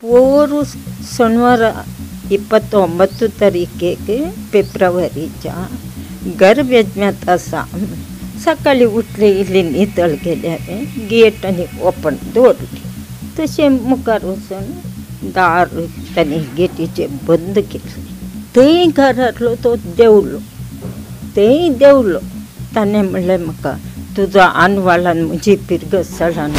ಪೋರು ಶನಿವಾರ 29 तारखेಗೆ फेब्रुवारीच्या गरबेजम्यात असा सकाळी उठले इल्ली नितळ गेल्यावे गेट आणि ओपन दवरली तशें मुखार वचून दार तांणी गेटीचे बंद केले थंय घरांतलो तो देंवलो थंय देंवलो ताणें म्हणलें म्हाका तुजो आनवाळान म्हजी पिरगसडान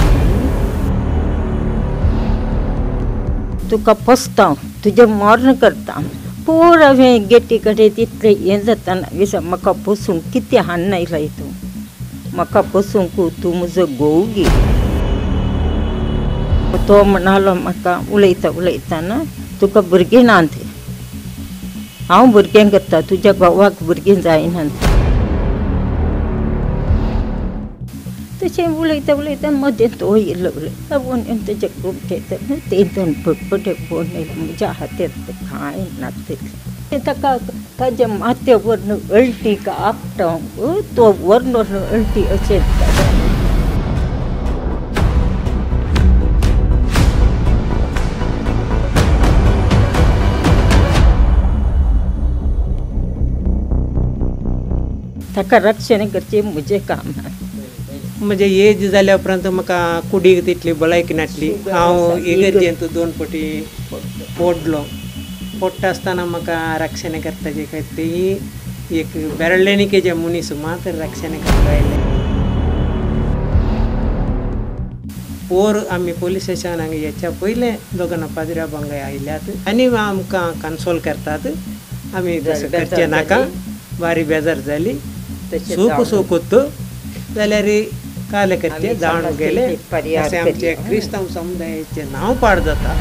तुका पोसतां तुजें मरण करता पोर हांवें गेटी कडेन तितलें हें जाताना विचार म्हाका पोसूंक कितें हाडून आयलाय तूं म्हाका पोसूंक तूं म्हजो घोव घे तो म्हणालो म्हाका उलयताना तुका भुरगीं नात हांव भुरगें करता तुज्या घोवाक भुरगीं जायनात तशें उलयता मदें तो येयलो लागून तेजे खूब घेतले ते दोन पटपटे फोन येयले म्हज्या हातांत कांय नासलें ताका ताजे माथे व्हरून अळटी आपटावंक तो व्हरून अळटी अशें ताका रक्षण करचें म्हजें काम म्हणजे एज जाल्या उपरांत म्हाका कुडीक तितली भलायकी नासली हांव इगर्जेंत 2 फावटी पडलो पडटा आसतना म्हाका रक्षण करताचे काय तेही एक बेरलेणिकेचे मनीस मात्र रक्षण करता आयले पोर आमी पोलीस स्टेशनाक हेच्या पयलें दोगांना पाद्र्या भांगाय आयल्यात आनी आमकां कन्सोल करतात आमी तशें करचें नाका बारी बेजार जाली सूख जाल्यार कार्यकर्ते जावन गेले अशें आमचे क्रिस्तांव समुदायाचें नांव पाड जाता.